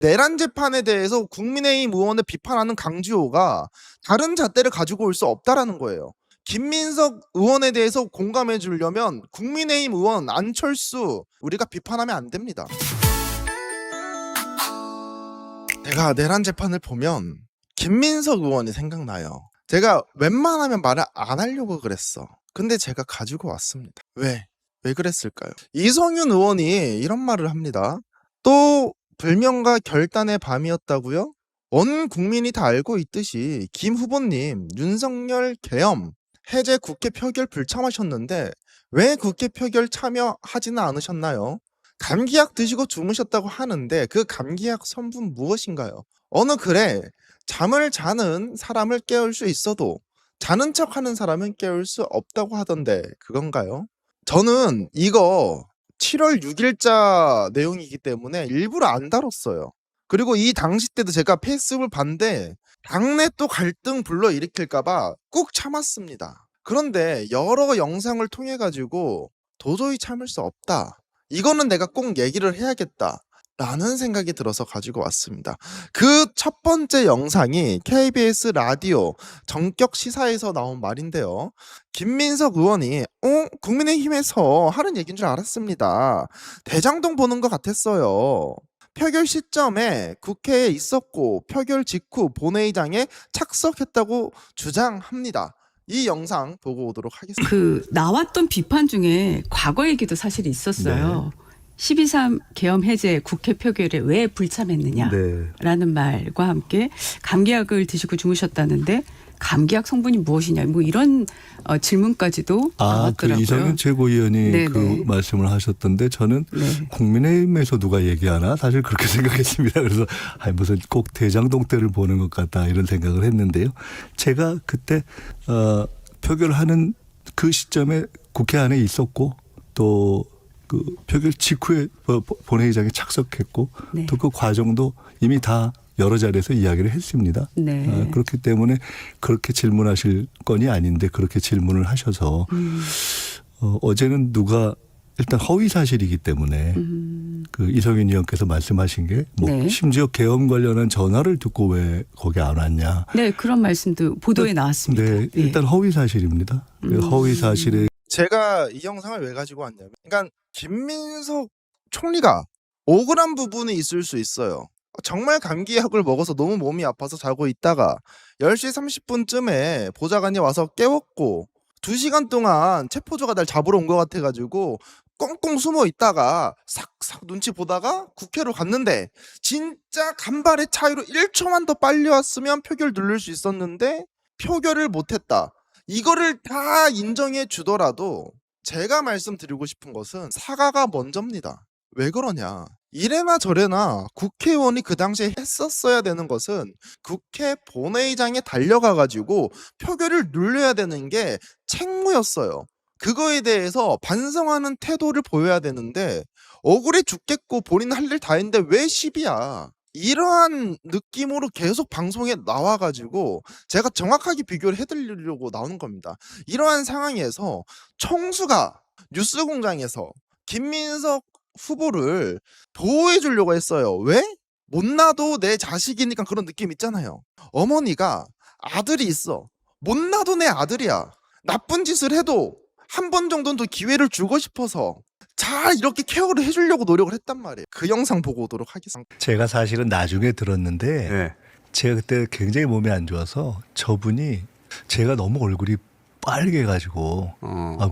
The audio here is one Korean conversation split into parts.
내란 재판에 대해서 국민의힘 의원을 비판하는 강주호가 다른 잣대를 가지고 올 수 없다라는 거예요. 김민석 의원에 대해서 공감해 주려면 국민의힘 의원 안철수 우리가 비판하면 안 됩니다. 제가 내란 재판을 보면 김민석 의원이 생각나요. 제가 웬만하면 말을 안 하려고 그랬어. 근데 제가 가지고 왔습니다. 왜 그랬을까요? 이성윤 의원이 이런 말을 합니다. 또 불명과 결단의 밤이었다고요? 온 국민이 다 알고 있듯이 김 후보님 윤석열 계엄 해제 국회 표결 불참하셨는데 왜 국회 표결 참여하지는 않으셨나요? 감기약 드시고 주무셨다고 하는데 그 감기약 성분 무엇인가요? 어느 글에 잠을 자는 사람을 깨울 수 있어도 자는 척하는 사람은 깨울 수 없다고 하던데 그건가요? 저는 이거 7월 6일자 내용이기 때문에 일부러 안 다뤘어요. 그리고 이 당시 때도 제가 페이스북을 봤는데 당내 또 갈등 불러일으킬까 봐 꾹 참았습니다. 그런데 여러 영상을 통해 가지고 도저히 참을 수 없다. 이거는 내가 꼭 얘기를 해야겠다. 라는 생각이 들어서 가지고 왔습니다. 그 첫 번째 영상이 KBS 라디오 정격 시사에서 나온 말인데요. 김민석 의원이 국민의힘에서 하는 얘기인 줄 알았습니다. 대장동 보는 것 같았어요. 표결 시점에 국회에 있었고 표결 직후 본회의장에 착석했다고 주장합니다. 이 영상 보고 오도록 하겠습니다. 그 나왔던 비판 중에 과거 얘기도 사실 있었어요. 12.3 계엄 해제 국회 표결에 왜 불참했느냐라는 말과 함께 감기약을 드시고 주무셨다는데 감기약 성분이 무엇이냐 뭐 이런 질문까지도 나왔더라고요. 그 이성윤 최고위원이 네네. 그 말씀을 하셨던데 저는 국민의힘에서 누가 얘기하나 사실 그렇게 생각했습니다. 그래서 무슨 꼭 대장동 때를 보는 것 같다 이런 생각을 했는데요. 제가 그때 표결하는 그 시점에 국회 안에 있었고 또 그 표결 직후에 본회의장에 착석했고 네. 또 그 과정도 이미 다 여러 자리에서 이야기를 했습니다. 네. 그렇기 때문에 그렇게 질문하실 건이 아닌데 그렇게 질문을 하셔서 어제는 누가 일단 허위 사실이기 때문에 그 이성윤 의원께서 말씀하신 게 뭐 네. 심지어 계엄 관련한 전화를 듣고 왜 거기 안 왔냐. 네, 그런 말씀도 보도에 나왔습니다. 네, 일단 허위 사실입니다. 허위 사실에 제가 이 영상을 왜 가지고 왔냐면 그러니까 김민석 총리가 억울한 부분이 있을 수 있어요. 정말 감기약을 먹어서 너무 몸이 아파서 자고 있다가 10시 30분쯤에 보좌관이 와서 깨웠고 2시간 동안 체포조가 날 잡으러 온 것 같아가지고 꽁꽁 숨어 있다가 싹싹 눈치 보다가 국회로 갔는데 진짜 간발의 차이로 1초만 더 빨리 왔으면 표결 누를 수 있었는데 표결을 못했다. 이거를 다 인정해 주더라도 제가 말씀드리고 싶은 것은 사과가 먼저입니다. 왜 그러냐? 이래나 저래나 국회의원이 그 당시에 했었어야 되는 것은 국회 본회의장에 달려가 가지고 표결을 눌려야 되는 게 책무였어요. 그거에 대해서 반성하는 태도를 보여야 되는데 억울해 죽겠고 본인 할 일 다 했는데 왜 시비야? 이러한 느낌으로 계속 방송에 나와 가지고 제가 정확하게 비교를 해드리려고 나오는 겁니다. 이러한 상황에서 청수가 뉴스공장에서 김민석 후보를 보호해 주려고 했어요. 왜? 못나도 내 자식이니까 그런 느낌 있잖아요. 어머니가 아들이 있어. 못나도 내 아들이야. 나쁜 짓을 해도 한 번 정도는 더 기회를 주고 싶어서 잘 이렇게 케어를 해주려고 노력을 했단 말이에요. 그 영상 보고 오도록 하겠습니다. 제가 사실은 나중에 들었는데 네. 제가 그때 굉장히 몸이 안 좋아서 저분이 제가 너무 얼굴이 빨개가지고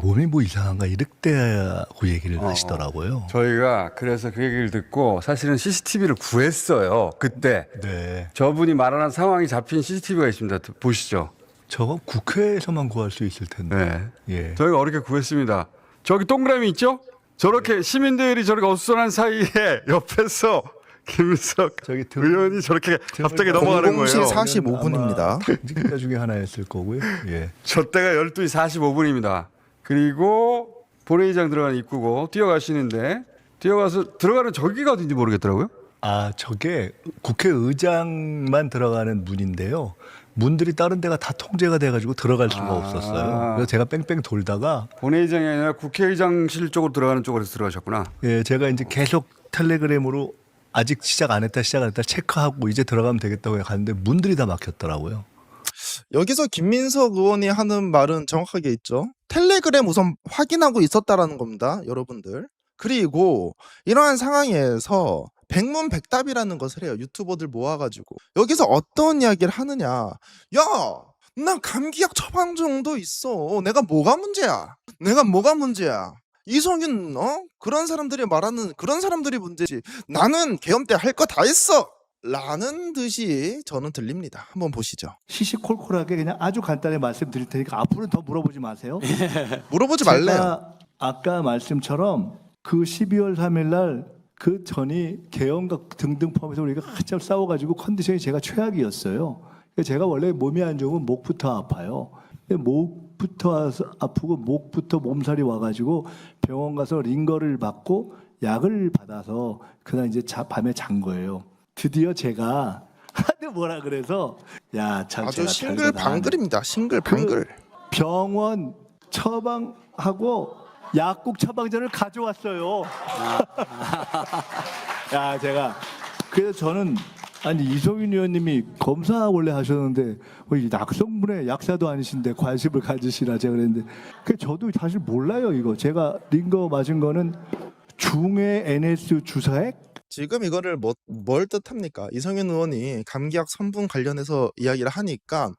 몸이 뭐 이상한가 이랬다고 얘기를 하시더라고요. 저희가 그래서 그 얘기를 듣고 사실은 CCTV를 구했어요. 그때 네. 저분이 말하는 상황이 잡힌 CCTV가 있습니다. 보시죠. 저거 국회에서만 구할 수 있을 텐데. 네. 예. 저희가 어렵게 구했습니다. 저기 동그라미 있죠? 저렇게 시민들이 저렇게 어수선한 사이에 옆에서 김민석 저기 의원이 저렇게 갑자기 넘어가는 00시 거예요. 45분입니다. 그 중에 하나였을 거고요. 예. 저 때가 12시 45분입니다. 그리고 본회의장 들어가는 입구고 뛰어가시는데 뛰어가서 들어가는 저기가 어딘지 모르겠더라고요. 저게 국회의장만 들어가는 문인데요. 문들이 다른 데가 다 통제가 돼가지고 들어갈 수가 없었어요. 그래서 제가 뺑뺑 돌다가 본회의장이 아니라 국회의장실 쪽으로 들어가는 쪽으로 들어가셨구나. 예, 제가 이제 계속 텔레그램으로 아직 시작 안 했다 체크하고 이제 들어가면 되겠다고 갔는데 문들이 다 막혔더라고요. 여기서 김민석 의원이 하는 말은 정확하게 있죠. 텔레그램 우선 확인하고 있었다라는 겁니다, 여러분들. 그리고 이러한 상황에서 백문백답이라는 것을 해요. 유튜버들 모아가지고. 여기서 어떤 이야기를 하느냐. 야, 나 감기약 처방 정도 있어. 내가 뭐가 문제야? 이성윤 그런 사람들이 말하는 그런 사람들이 문제지. 나는 계엄 때 할 거 다 했어. 라는 듯이 저는 들립니다. 한번 보시죠. 시시콜콜하게 그냥 아주 간단히 말씀드릴 테니까 앞으로는 더 물어보지 마세요. 물어보지 말래요. 제가 아까 말씀처럼 그 12월 3일 날 그 전이 계엄과 등등 포함해서 우리가 한참 싸워가지고 컨디션이 제가 최악이었어요. 제가 원래 몸이 안 좋으면 목부터 아파요. 목부터 아프고 목부터 몸살이 와가지고 병원 가서 링거를 맞고 약을 받아서 그날 이제 밤에 잔 거예요. 드디어 제가 하도 뭐라 그래서 참 아주 제가 싱글방글입니다. 싱글방글. 병원 처방하고 약국 처방전을 가져왔어요. 제가 그래서 저는 아니 이성윤 의원님이 검사 원래 하셨는데 이 낙성분의 약사도 아니신데 관심을 가지시라 제가 그랬는데 저도 사실 몰라요 이거. 제가 링거 맞은 거는 중해 NS 주사액. 지금 이거를 뭘 뜻합니까? 이성윤 의원이 감기약 선분 관련해서 이야기를 하니까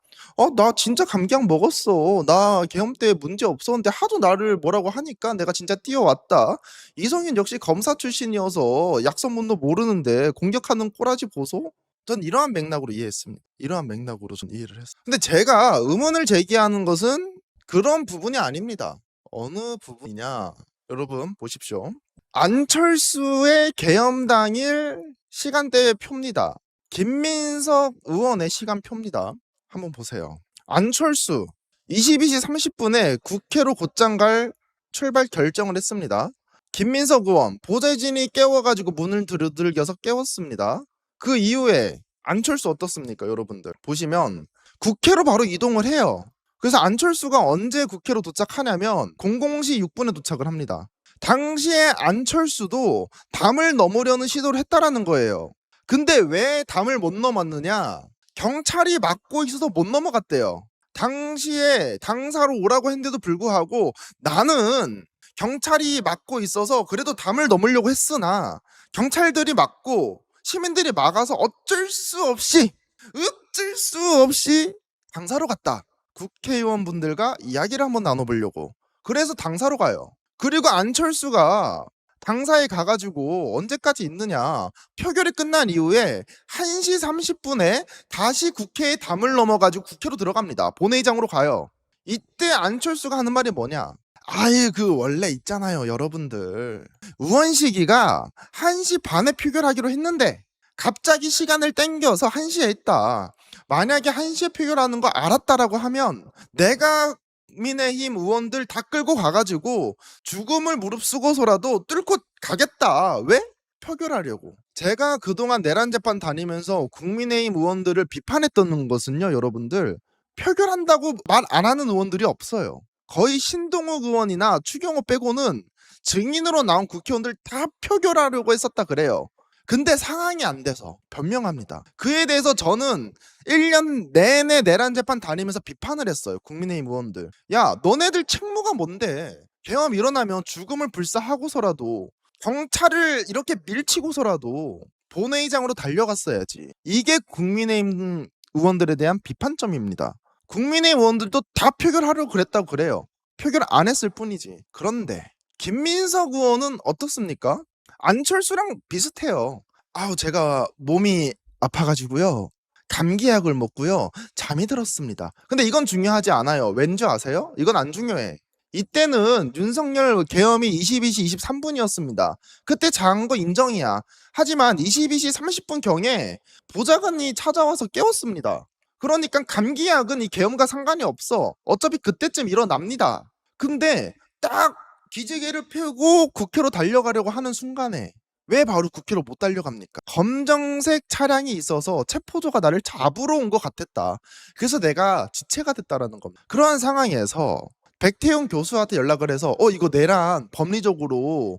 나 진짜 감기약 먹었어. 나 계엄 때 문제 없었는데 하도 나를 뭐라고 하니까 내가 진짜 뛰어왔다. 이성윤 역시 검사 출신이어서 약 선분도 모르는데 공격하는 꼬라지 보소? 전 이러한 맥락으로 이해했습니다. 이러한 맥락으로 전 이해를 했어요. 근데 제가 의문을 제기하는 것은 그런 부분이 아닙니다. 어느 부분이냐? 여러분 보십시오. 안철수의 계엄 당일 시간대의 표입니다. 김민석 의원의 시간표입니다. 한번 보세요. 안철수 22시 30분에 국회로 곧장 갈 출발 결정을 했습니다. 김민석 의원 보좌진이 깨워가지고 문을 두들겨서 깨웠습니다. 그 이후에 안철수 어떻습니까? 여러분들 보시면 국회로 바로 이동을 해요. 그래서 안철수가 언제 국회로 도착하냐면 00시 6분에 도착을 합니다. 당시에 안철수도 담을 넘으려는 시도를 했다라는 거예요. 근데 왜 담을 못 넘었느냐? 경찰이 막고 있어서 못 넘어갔대요. 당시에 당사로 오라고 했는데도 불구하고 나는 경찰이 막고 있어서 그래도 담을 넘으려고 했으나 경찰들이 막고 시민들이 막아서 어쩔 수 없이 당사로 갔다. 국회의원분들과 이야기를 한번 나눠보려고. 그래서 당사로 가요. 그리고 안철수가 당사에 가가지고 언제까지 있느냐. 표결이 끝난 이후에 1시 30분에 다시 국회에 담을 넘어가지고 국회로 들어갑니다. 본회의장으로 가요. 이때 안철수가 하는 말이 뭐냐. 원래 있잖아요 여러분들. 의원시기가 1시 반에 표결하기로 했는데 갑자기 시간을 땡겨서 1시에 했다. 만약에 1시에 표결하는 거 알았다라고 하면 내가 국민의힘 의원들 다 끌고 가가지고 죽음을 무릅쓰고서라도 뚫고 가겠다. 왜? 표결하려고. 제가 그동안 내란 재판 다니면서 국민의힘 의원들을 비판했던 것은요 여러분들, 표결한다고 말 안 하는 의원들이 없어요. 거의 신동욱 의원이나 추경호 빼고는 증인으로 나온 국회의원들 다 표결하려고 했었다 그래요. 근데 상황이 안 돼서 변명합니다. 그에 대해서 저는 1년 내내 내란 재판 다니면서 비판을 했어요. 국민의힘 의원들. 야, 너네들 책무가 뭔데? 계엄 일어나면 죽음을 불사하고서라도 경찰을 이렇게 밀치고서라도 본회의장으로 달려갔어야지. 이게 국민의힘 의원들에 대한 비판점입니다. 국민의힘 의원들도 다 표결하려고 그랬다고 그래요. 표결 안 했을 뿐이지. 그런데 김민석 의원은 어떻습니까? 안철수랑 비슷해요. 제가 몸이 아파가지고요. 감기약을 먹고요. 잠이 들었습니다. 근데 이건 중요하지 않아요. 왠지 아세요? 이건 안 중요해. 이때는 윤석열 계엄이 22시 23분이었습니다. 그때 잔 거 인정이야. 하지만 22시 30분 경에 보좌관이 찾아와서 깨웠습니다. 그러니까 감기약은 이 계엄과 상관이 없어. 어차피 그때쯤 일어납니다. 근데 딱 기지개를 펴고 국회로 달려가려고 하는 순간에 왜 바로 국회로 못 달려갑니까? 검정색 차량이 있어서 체포조가 나를 잡으러 온 것 같았다. 그래서 내가 지체가 됐다라는 겁니다. 그러한 상황에서 백태용 교수한테 연락을 해서 이거 내란 법리적으로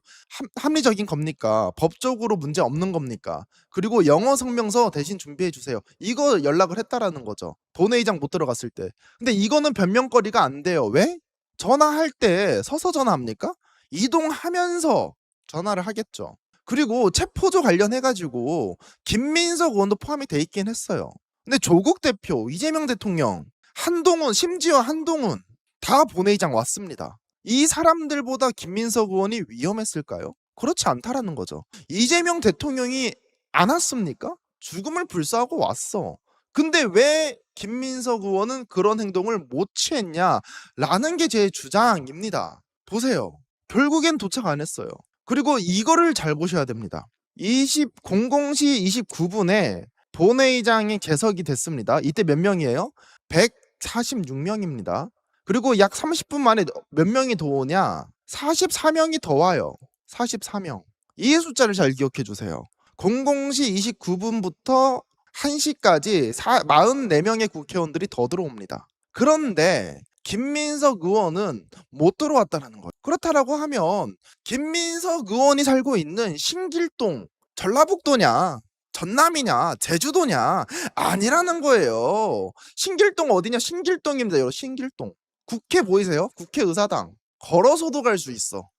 합리적인 겁니까? 법적으로 문제 없는 겁니까? 그리고 영어 성명서 대신 준비해 주세요. 이거 연락을 했다라는 거죠. 본회의장 못 들어갔을 때. 근데 이거는 변명거리가 안 돼요. 왜? 전화할 때 서서 전화합니까? 이동하면서 전화를 하겠죠. 그리고 체포조 관련해가지고 김민석 의원도 포함이 돼 있긴 했어요. 근데 조국 대표, 이재명 대통령, 한동훈, 심지어 한동훈 다 본회의장 왔습니다. 이 사람들보다 김민석 의원이 위험했을까요? 그렇지 않다라는 거죠. 이재명 대통령이 안 왔습니까? 죽음을 불사하고 왔어. 근데 왜 김민석 의원은 그런 행동을 못 취했냐라는 게 제 주장입니다. 보세요. 결국엔 도착 안 했어요. 그리고 이거를 잘 보셔야 됩니다. 00시 29분에 본회의장이 개석이 됐습니다. 이때 몇 명이에요? 146명입니다. 그리고 약 30분 만에 몇 명이 더 오냐? 44명이 더 와요. 44명. 이 숫자를 잘 기억해 주세요. 00시 29분부터 1시까지 44명의 국회의원들이 더 들어옵니다. 그런데 김민석 의원은 못 들어왔다는 거예요. 그렇다라고 하면 김민석 의원이 살고 있는 신길동, 전라북도냐, 전남이냐, 제주도냐 아니라는 거예요. 신길동 어디냐? 신길동입니다. 여러분, 신길동. 국회 보이세요? 국회의사당. 걸어서도 갈 수 있어.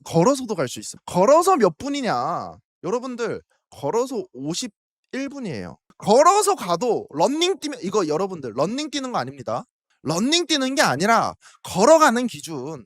걸어서도 갈 수 있어. 걸어서 몇 분이냐? 여러분들 걸어서 51분이에요. 걸어서 가도 런닝 뛰면 이거 여러분들 런닝 뛰는 거 아닙니다. 런닝 뛰는 게 아니라 걸어가는 기준.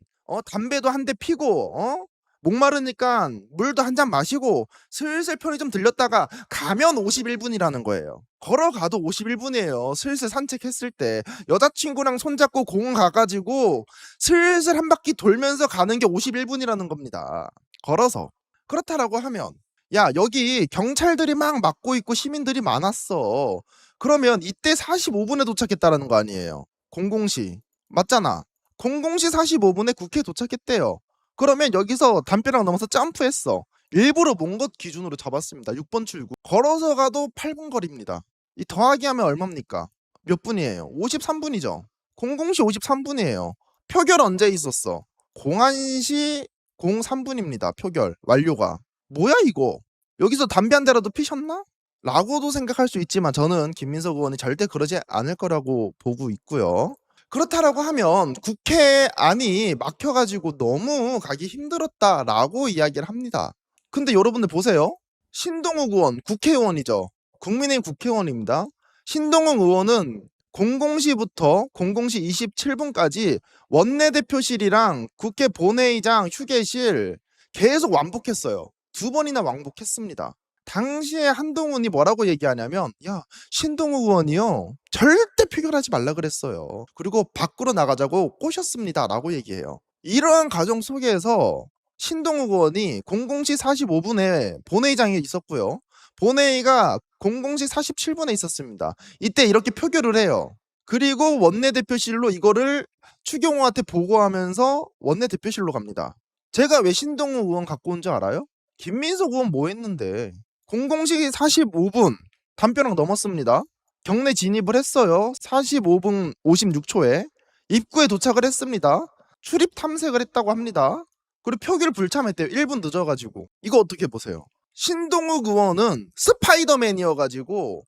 담배도 한 대 피고 목마르니까 물도 한 잔 마시고 슬슬 편의점 들렸다가 가면 51분이라는 거예요. 걸어가도 51분이에요. 슬슬 산책했을 때 여자친구랑 손잡고 공원 가가지고 슬슬 한 바퀴 돌면서 가는 게 51분이라는 겁니다. 걸어서. 그렇다라고 하면 야 여기 경찰들이 막 막고 있고 시민들이 많았어. 그러면 이때 45분에 도착했다라는 거 아니에요. 00시. 맞잖아. 00시 45분에 국회에 도착했대요. 그러면 여기서 담벼락 넘어서 점프했어. 일부러 먼 것 기준으로 잡았습니다. 6번 출구. 걸어서 가도 8분 거리입니다. 이 더하기 하면 얼마입니까? 몇 분이에요? 53분이죠. 00시 53분이에요. 표결 언제 있었어? 01시 03분입니다. 표결 완료가. 뭐야 이거? 여기서 담배 한 대라도 피셨나? 라고도 생각할 수 있지만 저는 김민석 의원이 절대 그러지 않을 거라고 보고 있고요. 그렇다라고 하면 국회 안이 막혀가지고 너무 가기 힘들었다라고 이야기를 합니다. 근데 여러분들 보세요. 신동욱 의원 국회의원이죠. 국민의힘 국회의원입니다. 신동욱 의원은 00시부터 00시 27분까지 원내대표실이랑 국회 본회의장 휴게실 계속 왕복했어요. 2번이나 왕복했습니다. 당시에 한동훈이 뭐라고 얘기하냐면 야 신동욱 의원이요 절대 표결하지 말라 그랬어요. 그리고 밖으로 나가자고 꼬셨습니다 라고 얘기해요. 이러한 과정 속에서 신동욱 의원이 00시 45분에 본회의장에 있었고요. 본회의가 00시 47분에 있었습니다. 이때 이렇게 표결을 해요. 그리고 원내대표실로 이거를 추경호한테 보고하면서 원내대표실로 갑니다. 제가 왜 신동욱 의원 갖고 온 줄 알아요? 김민석 의원 뭐 했는데 00시 45분 담벼락 넘었습니다. 경내 진입을 했어요. 45분 56초에 입구에 도착을 했습니다. 출입 탐색을 했다고 합니다. 그리고 표기를 불참했대요. 1분 늦어가지고. 이거 어떻게 보세요? 신동욱 의원은 스파이더맨이어가지고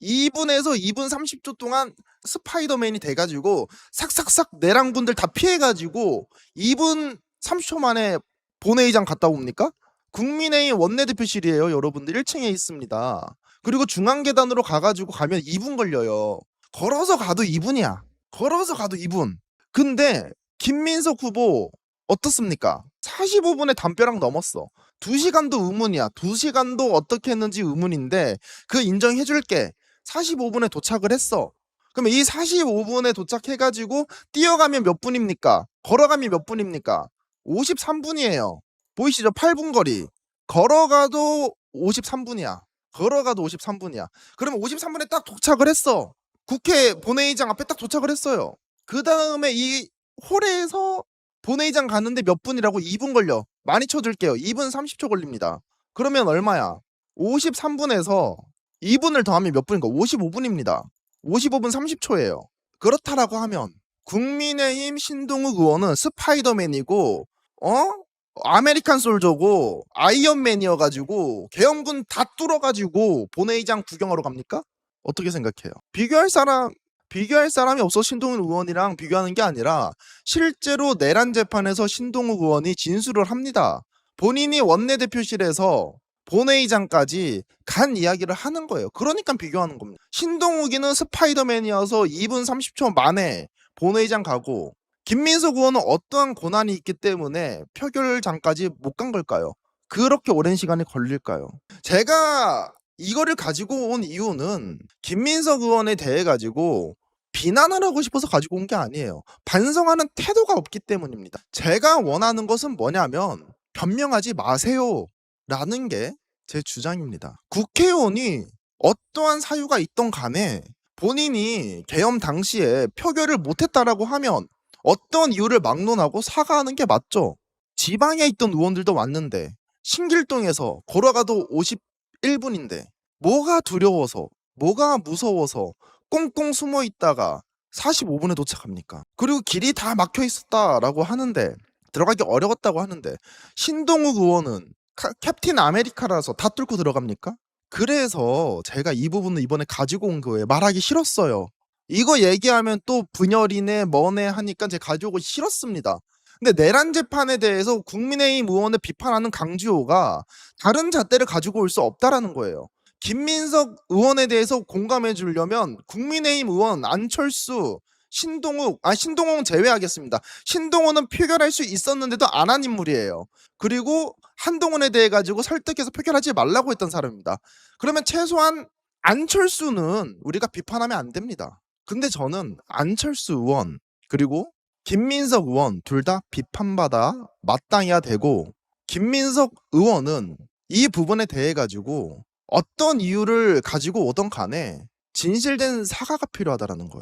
2분에서 2분 30초 동안 스파이더맨이 돼가지고 삭삭삭 내랑분들 다 피해가지고 2분 30초 만에 본회의장 갔다 옵니까? 국민의힘 원내대표실이에요. 여러분들 1층에 있습니다. 그리고 중앙계단으로 가가지고 가면 2분 걸려요. 걸어서 가도 2분이야. 걸어서 가도 2분. 근데 김민석 후보 어떻습니까? 45분에 담벼락 넘었어. 2시간도 의문이야. 2시간도 어떻게 했는지 의문인데 그 인정해줄게. 45분에 도착을 했어. 그러면 이 45분에 도착해가지고 뛰어가면 몇 분입니까? 걸어가면 몇 분입니까? 53분이에요. 보이시죠? 8분 거리. 걸어가도 53분이야. 걸어가도 53분이야. 그러면 53분에 딱 도착을 했어. 국회 본회의장 앞에 딱 도착을 했어요. 그 다음에 이 홀에서 본회의장 가는데 몇 분이라고? 2분 걸려. 많이 쳐줄게요. 2분 30초 걸립니다. 그러면 얼마야? 53분에서 2분을 더하면 몇 분인가? 55분입니다. 55분 30초예요. 그렇다라고 하면 국민의힘 신동욱 의원은 스파이더맨이고 아메리칸 솔저고 아이언맨이어가지고 계엄군 다 뚫어가지고 본회의장 구경하러 갑니까? 어떻게 생각해요? 비교할 사람이 없어 신동욱 의원이랑 비교하는 게 아니라 실제로 내란 재판에서 신동욱 의원이 진술을 합니다. 본인이 원내대표실에서 본회의장까지 간 이야기를 하는 거예요. 그러니까 비교하는 겁니다. 신동욱이는 스파이더맨이어서 2분 30초 만에 본회의장 가고 김민석 의원은 어떠한 고난이 있기 때문에 표결장까지 못 간 걸까요? 그렇게 오랜 시간이 걸릴까요? 제가 이거를 가지고 온 이유는 김민석 의원에 대해 가지고 비난을 하고 싶어서 가지고 온 게 아니에요. 반성하는 태도가 없기 때문입니다. 제가 원하는 것은 뭐냐면 변명하지 마세요 라는 게 제 주장입니다. 국회의원이 어떠한 사유가 있던 간에 본인이 계엄 당시에 표결을 못했다라고 하면 어떤 이유를 막론하고 사과하는 게 맞죠. 지방에 있던 의원들도 왔는데 신길동에서 걸어가도 51분인데 뭐가 두려워서 뭐가 무서워서 꽁꽁 숨어 있다가 45분에 도착합니까? 그리고 길이 다 막혀 있었다라고 하는데 들어가기 어려웠다고 하는데 신동욱 의원은 캡틴 아메리카라서 다 뚫고 들어갑니까? 그래서 제가 이 부분을 이번에 가지고 온 거예요. 말하기 싫었어요. 이거 얘기하면 또 분열이네 뭐네 하니까 제가 가져오고 싫었습니다. 근데 내란 재판에 대해서 국민의힘 의원을 비판하는 강주호가 다른 잣대를 가지고 올 수 없다라는 거예요. 김민석 의원에 대해서 공감해 주려면 국민의힘 의원 안철수, 신동욱은 제외하겠습니다. 신동욱은 표결할 수 있었는데도 안 한 인물이에요. 그리고 한동훈에 대해 가지고 설득해서 표결하지 말라고 했던 사람입니다. 그러면 최소한 안철수는 우리가 비판하면 안 됩니다. 근데 저는 안철수 의원 그리고 김민석 의원 둘 다 비판받아 마땅해야 되고 김민석 의원은 이 부분에 대해 가지고 어떤 이유를 가지고 오던 간에 진실된 사과가 필요하다라는 거예요.